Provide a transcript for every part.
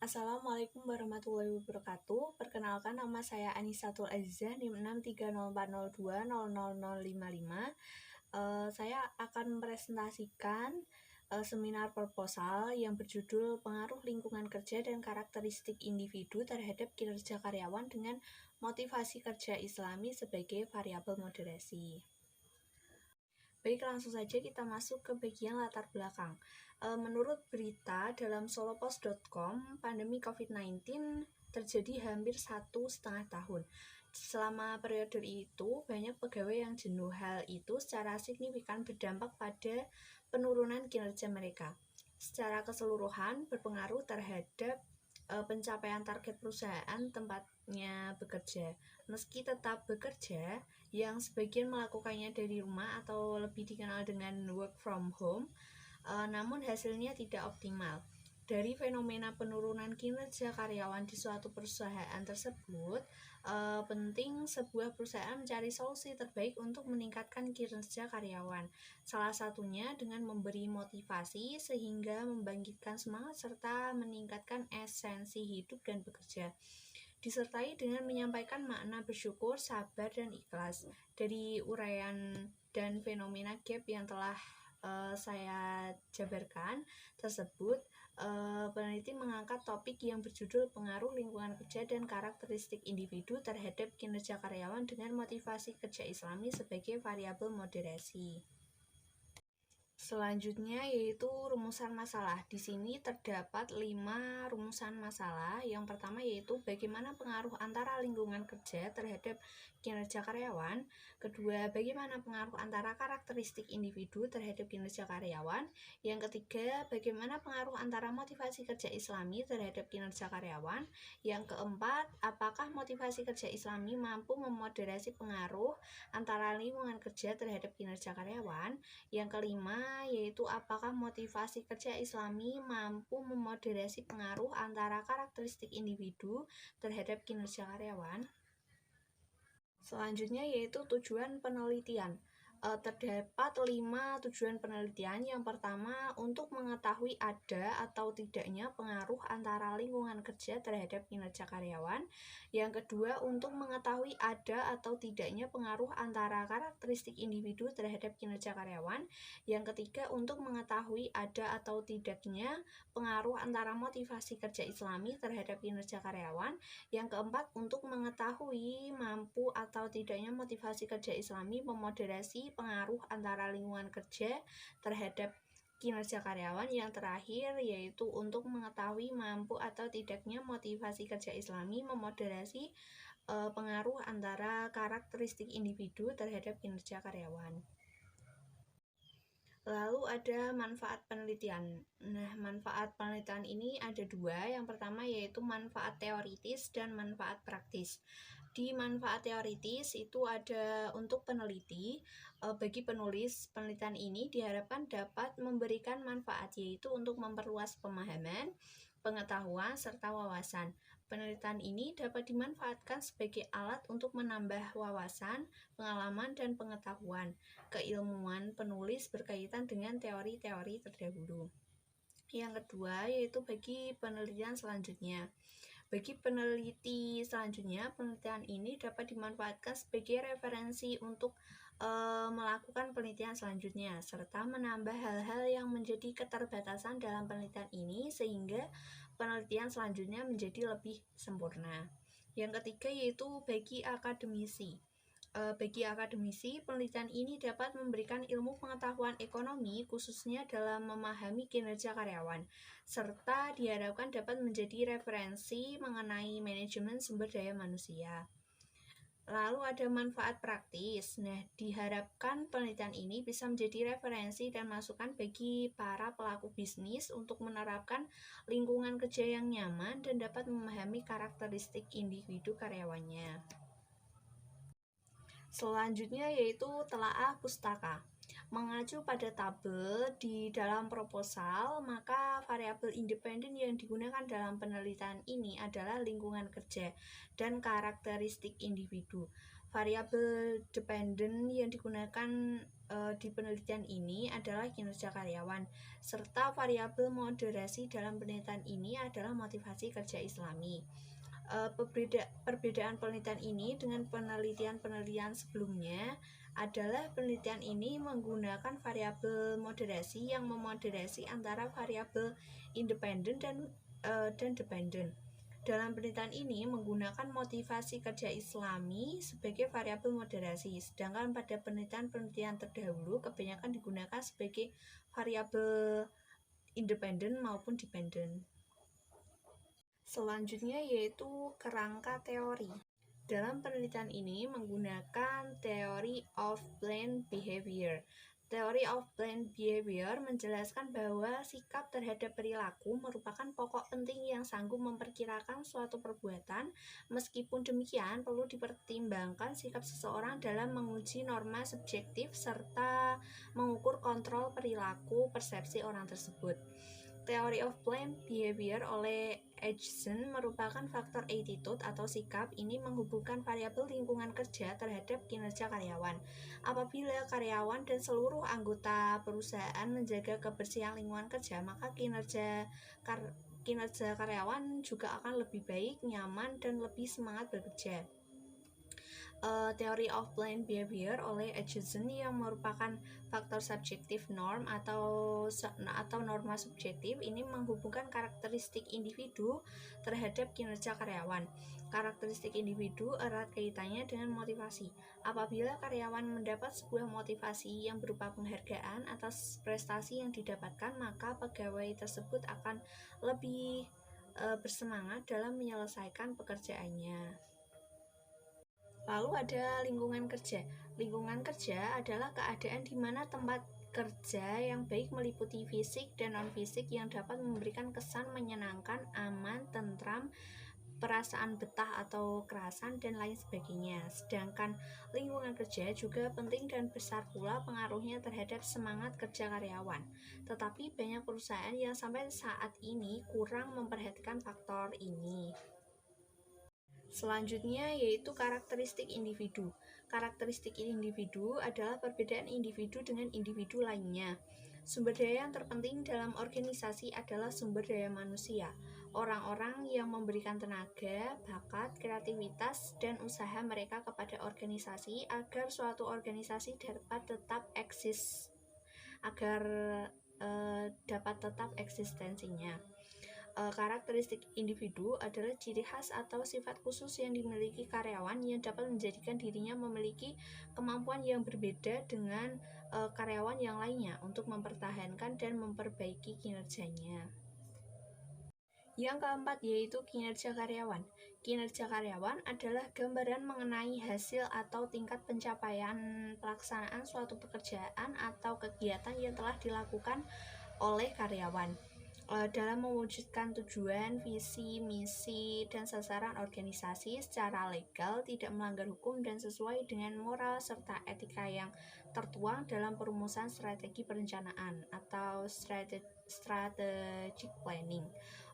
Assalamualaikum warahmatullahi wabarakatuh. Perkenalkan, nama saya Anisatul Azizah, NIM 63040200055. Saya akan mempresentasikan seminar proposal yang berjudul Pengaruh Lingkungan Kerja dan Karakteristik Individu terhadap Kinerja Karyawan dengan Motivasi Kerja Islami sebagai Variabel Moderasi. Baik, langsung saja kita masuk ke bagian latar belakang. Menurut berita dalam solopost.com, pandemi COVID-19 terjadi hampir 1,5 tahun. Selama periode itu, banyak pegawai yang jenuh. Hal itu secara signifikan berdampak pada penurunan kinerja mereka. Secara keseluruhan, berpengaruh terhadap pencapaian target perusahaan tempatnya bekerja. Meski tetap bekerja, yang sebagian melakukannya dari rumah atau lebih dikenal dengan work from home, namun hasilnya tidak optimal. Dari fenomena penurunan kinerja karyawan di suatu perusahaan tersebut, penting sebuah perusahaan mencari solusi terbaik untuk meningkatkan kinerja karyawan. Salah satunya dengan memberi motivasi sehingga membangkitkan semangat serta meningkatkan esensi hidup dan bekerja, disertai dengan menyampaikan makna bersyukur, sabar, dan ikhlas. Dari uraian dan fenomena gap yang telah saya jabarkan tersebut, peneliti mengangkat topik yang berjudul Pengaruh Lingkungan Kerja dan Karakteristik Individu terhadap Kinerja Karyawan dengan Motivasi Kerja Islami sebagai Variabel Moderasi. Selanjutnya yaitu rumusan masalah. Di sini terdapat 5 rumusan masalah. Yang pertama yaitu bagaimana pengaruh antara lingkungan kerja terhadap kinerja karyawan. Kedua, bagaimana pengaruh antara karakteristik individu terhadap kinerja karyawan. Yang ketiga, bagaimana pengaruh antara motivasi kerja Islami terhadap kinerja karyawan. Yang keempat, apakah motivasi kerja Islami mampu memoderasi pengaruh antara lingkungan kerja terhadap kinerja karyawan. Yang kelima, yaitu apakah motivasi kerja Islami mampu memoderasi pengaruh antara karakteristik individu terhadap kinerja karyawan. Selanjutnya yaitu tujuan penelitian. Terdapat 5 tujuan penelitian. Yang pertama, untuk mengetahui ada atau tidaknya pengaruh antara lingkungan kerja terhadap kinerja karyawan. Yang kedua, untuk mengetahui ada atau tidaknya pengaruh antara karakteristik individu terhadap kinerja karyawan. Yang ketiga, untuk mengetahui ada atau tidaknya pengaruh antara motivasi kerja Islami terhadap kinerja karyawan. Yang keempat, untuk mengetahui mampu atau tidaknya motivasi kerja Islami memoderasi pengaruh antara lingkungan kerja terhadap kinerja karyawan. Yang terakhir yaitu untuk mengetahui mampu atau tidaknya motivasi kerja Islami memoderasi pengaruh antara karakteristik individu terhadap kinerja karyawan. Lalu ada manfaat penelitian. Nah, manfaat penelitian ini ada 2. Yang pertama yaitu manfaat teoritis dan manfaat praktis. Di manfaat teoritis itu ada untuk peneliti. Bagi penulis, penelitian ini diharapkan dapat memberikan manfaat, yaitu untuk memperluas pemahaman, pengetahuan, serta wawasan. Penelitian ini dapat dimanfaatkan sebagai alat untuk menambah wawasan, pengalaman, dan pengetahuan keilmuan penulis berkaitan dengan teori-teori terdahulu. Yang kedua yaitu bagi penelitian selanjutnya. Bagi peneliti selanjutnya, penelitian ini dapat dimanfaatkan sebagai referensi untuk melakukan penelitian selanjutnya, serta menambah hal-hal yang menjadi keterbatasan dalam penelitian ini sehingga penelitian selanjutnya menjadi lebih sempurna. Yang ketiga yaitu bagi akademisi. Bagi akademisi, penelitian ini dapat memberikan ilmu pengetahuan ekonomi khususnya dalam memahami kinerja karyawan, serta diharapkan dapat menjadi referensi mengenai manajemen sumber daya manusia. Lalu ada manfaat praktis. Nah, diharapkan penelitian ini bisa menjadi referensi dan masukan bagi para pelaku bisnis untuk menerapkan lingkungan kerja yang nyaman dan dapat memahami karakteristik individu karyawannya. Selanjutnya yaitu telaah pustaka. Mengacu pada tabel di dalam proposal, maka variabel independen yang digunakan dalam penelitian ini adalah lingkungan kerja dan karakteristik individu. Variabel dependen yang digunakan di penelitian ini adalah kinerja karyawan, serta variabel moderasi dalam penelitian ini adalah motivasi kerja Islami. Perbedaan penelitian ini dengan penelitian-penelitian sebelumnya adalah penelitian ini menggunakan variabel moderasi yang memoderasi antara variabel independen dan dependen. Dalam penelitian ini menggunakan motivasi kerja Islami sebagai variabel moderasi, sedangkan pada penelitian-penelitian terdahulu kebanyakan digunakan sebagai variabel independen maupun dependen. Selanjutnya yaitu kerangka teori. Dalam penelitian ini menggunakan Theory of Planned Behavior. Theory of Planned Behavior menjelaskan bahwa sikap terhadap perilaku merupakan pokok penting yang sanggup memperkirakan suatu perbuatan. Meskipun demikian, perlu dipertimbangkan sikap seseorang dalam menguji norma subjektif serta mengukur kontrol perilaku persepsi orang tersebut. Theory of Planned Behavior oleh Edgson merupakan faktor attitude atau sikap. Ini menghubungkan variabel lingkungan kerja terhadap kinerja karyawan. Apabila karyawan dan seluruh anggota perusahaan menjaga kebersihan lingkungan kerja, maka kinerja karyawan juga akan lebih baik, nyaman, dan lebih semangat bekerja. Theory of Planned Behavior oleh Edgson yang merupakan faktor subjektif norm atau norma subjektif ini menghubungkan karakteristik individu terhadap kinerja karyawan. Karakteristik individu erat kaitannya dengan motivasi. Apabila karyawan mendapat sebuah motivasi yang berupa penghargaan atas prestasi yang didapatkan, maka pegawai tersebut akan lebih bersemangat dalam menyelesaikan pekerjaannya. Lalu ada lingkungan kerja. Lingkungan kerja adalah keadaan di mana tempat kerja yang baik meliputi fisik dan non-fisik yang dapat memberikan kesan menyenangkan, aman, tentram, perasaan betah atau kerasan, dan lain sebagainya. Sedangkan lingkungan kerja juga penting dan besar pula pengaruhnya terhadap semangat kerja karyawan. Tetapi banyak perusahaan yang sampai saat ini kurang memperhatikan faktor ini. Selanjutnya yaitu karakteristik individu. Karakteristik individu adalah perbedaan individu dengan individu lainnya. Sumber daya yang terpenting dalam organisasi adalah sumber daya manusia. Orang-orang yang memberikan tenaga, bakat, kreativitas, dan usaha mereka kepada organisasi agar suatu organisasi dapat tetap eksis, dapat tetap eksistensinya. Karakteristik individu adalah ciri khas atau sifat khusus yang dimiliki karyawan yang dapat menjadikan dirinya memiliki kemampuan yang berbeda dengan karyawan yang lainnya untuk mempertahankan dan memperbaiki kinerjanya. Yang keempat yaitu kinerja karyawan. Kinerja karyawan adalah gambaran mengenai hasil atau tingkat pencapaian pelaksanaan suatu pekerjaan atau kegiatan yang telah dilakukan oleh karyawan dalam mewujudkan tujuan, visi, misi, dan sasaran organisasi secara legal, tidak melanggar hukum dan sesuai dengan moral serta etika yang tertuang dalam perumusan strategi perencanaan atau strategic planning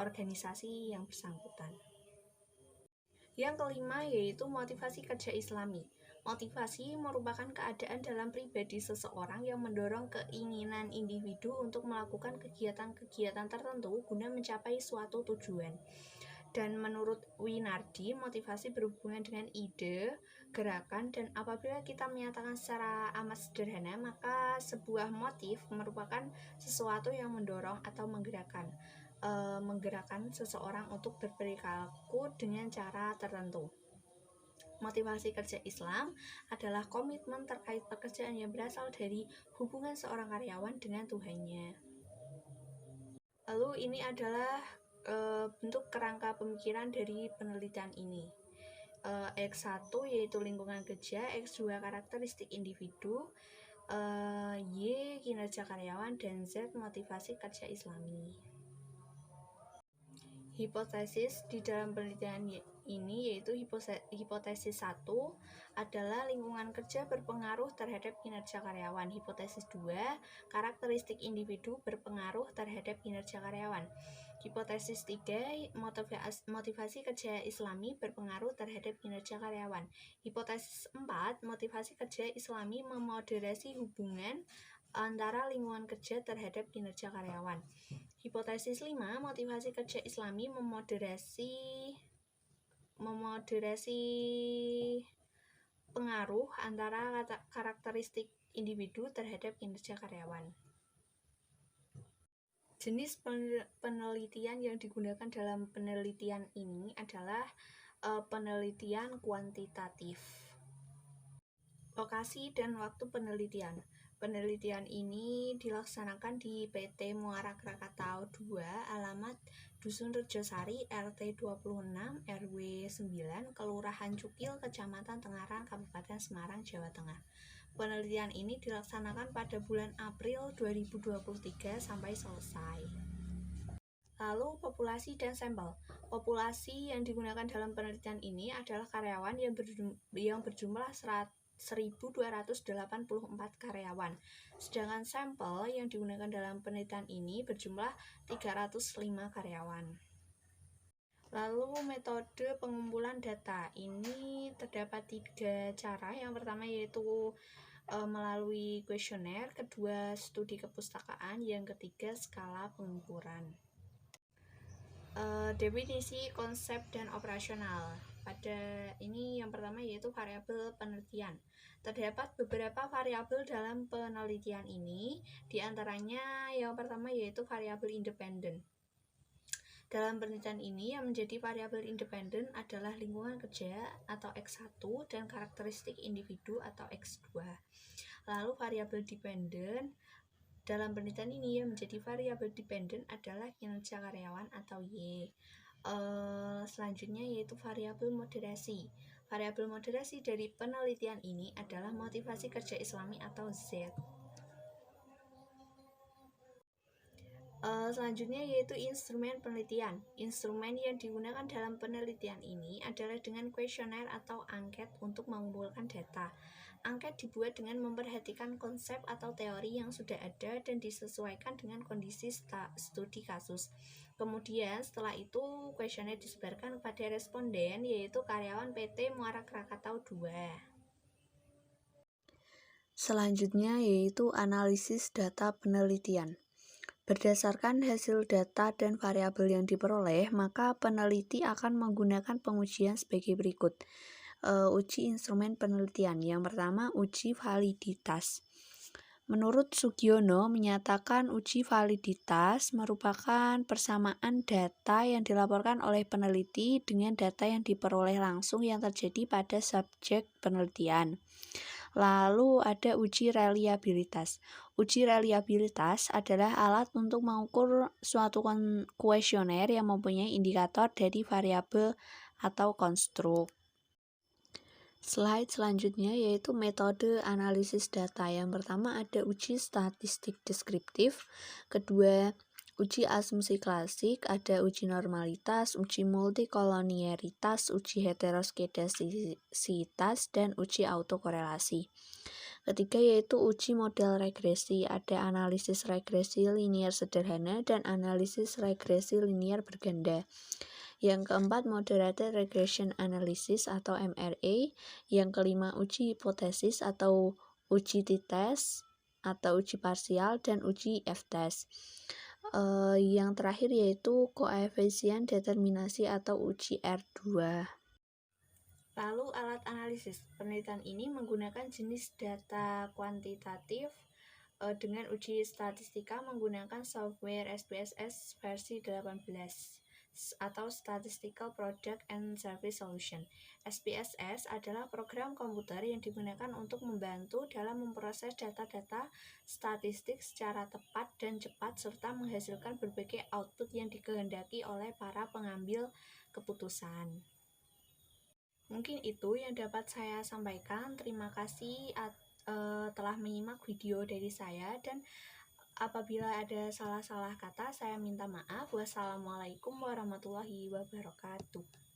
organisasi yang bersangkutan. Yang kelima yaitu motivasi kerja Islami. Motivasi merupakan keadaan dalam pribadi seseorang yang mendorong keinginan individu untuk melakukan kegiatan-kegiatan tertentu guna mencapai suatu tujuan. Dan menurut Winardi, motivasi berhubungan dengan ide, gerakan, dan apabila kita menyatakan secara amat sederhana, maka sebuah motif merupakan sesuatu yang mendorong atau menggerakkan seseorang untuk berperilaku dengan cara tertentu. Motivasi kerja Islam adalah komitmen terkait pekerjaan yang berasal dari hubungan seorang karyawan dengan Tuhannya. Lalu ini adalah bentuk kerangka pemikiran dari penelitian ini. X1 yaitu lingkungan kerja, X2 karakteristik individu, Y kinerja karyawan, dan Z motivasi kerja Islami. Hipotesis di dalam penelitian ini yaitu hipotesis 1 adalah lingkungan kerja berpengaruh terhadap kinerja karyawan. Hipotesis 2, karakteristik individu berpengaruh terhadap kinerja karyawan. Hipotesis 3, motivasi kerja Islami berpengaruh terhadap kinerja karyawan. Hipotesis 4, motivasi kerja Islami memoderasi hubungan antara lingkungan kerja terhadap kinerja karyawan. Hipotesis 5, motivasi kerja Islami memoderasi pengaruh antara karakteristik individu terhadap kinerja karyawan. Jenis penelitian yang digunakan dalam penelitian ini adalah penelitian kuantitatif. Lokasi dan waktu penelitian. Penelitian ini dilaksanakan di PT Muara Krakatau 2, alamat Dusun Rejosari, RT 26, RW 9, Kelurahan Cukil, Kecamatan Tengaran, Kabupaten Semarang, Jawa Tengah. Penelitian ini dilaksanakan pada bulan April 2023 sampai selesai. Lalu populasi dan sampel. Populasi yang digunakan dalam penelitian ini adalah karyawan yang berjumlah 1.284 karyawan. Sedangkan sampel yang digunakan dalam penelitian ini berjumlah 305 karyawan. Lalu metode pengumpulan data ini terdapat 3 cara. Yang pertama yaitu melalui kuesioner, kedua studi kepustakaan, yang ketiga skala pengukuran. Definisi, konsep, dan operasional. Pada ini yang pertama yaitu variabel penelitian. Terdapat beberapa variabel dalam penelitian ini, diantaranya yang pertama yaitu variabel independen. Dalam penelitian ini yang menjadi variabel independen adalah lingkungan kerja atau X1 dan karakteristik individu atau X2. Lalu variabel dependen dalam penelitian ini yang menjadi variabel dependen adalah kinerja karyawan atau Y. Selanjutnya yaitu variabel moderasi. Variabel moderasi dari penelitian ini adalah motivasi kerja Islami atau Z. Selanjutnya yaitu instrumen penelitian. Instrumen yang digunakan dalam penelitian ini adalah dengan kuesioner atau angket untuk mengumpulkan data. Angket dibuat dengan memperhatikan konsep atau teori yang sudah ada dan disesuaikan dengan kondisi studi kasus. Kemudian setelah itu kuesioner disebarkan kepada responden, yaitu karyawan PT Muara Krakatau 2. Selanjutnya yaitu analisis data penelitian. Berdasarkan hasil data dan variabel yang diperoleh, maka peneliti akan menggunakan pengujian sebagai berikut. Uji instrumen penelitian. Yang pertama, uji validitas. Menurut Sugiono menyatakan uji validitas merupakan persamaan data yang dilaporkan oleh peneliti dengan data yang diperoleh langsung yang terjadi pada subjek penelitian. Lalu ada uji reliabilitas. Uji reliabilitas adalah alat untuk mengukur suatu kuesioner yang mempunyai indikator dari variabel atau konstruk. Slide selanjutnya yaitu metode analisis data. Yang pertama ada uji statistik deskriptif, kedua uji asumsi klasik, ada uji normalitas, uji multikolonialitas, uji heteroskedastisitas, dan uji autokorelasi. Ketiga yaitu uji model regresi, ada analisis regresi linier sederhana dan analisis regresi linier berganda. Yang keempat moderated regression analysis atau MRA. Yang kelima uji hipotesis atau uji t-test atau uji parsial dan uji f-test. Yang terakhir yaitu koefisien determinasi atau uji R2. Lalu alat analisis. Penelitian ini menggunakan jenis data kuantitatif dengan uji statistika menggunakan software SPSS versi 18 atau Statistical Product and Service Solution. SPSS adalah program komputer yang digunakan untuk membantu dalam memproses data-data statistik secara tepat dan cepat serta menghasilkan berbagai output yang dikehendaki oleh para pengambil keputusan. Mungkin itu yang dapat saya sampaikan. Terima kasih telah menyimak video dari saya, dan apabila ada salah-salah kata saya minta maaf. Wassalamualaikum warahmatullahi wabarakatuh.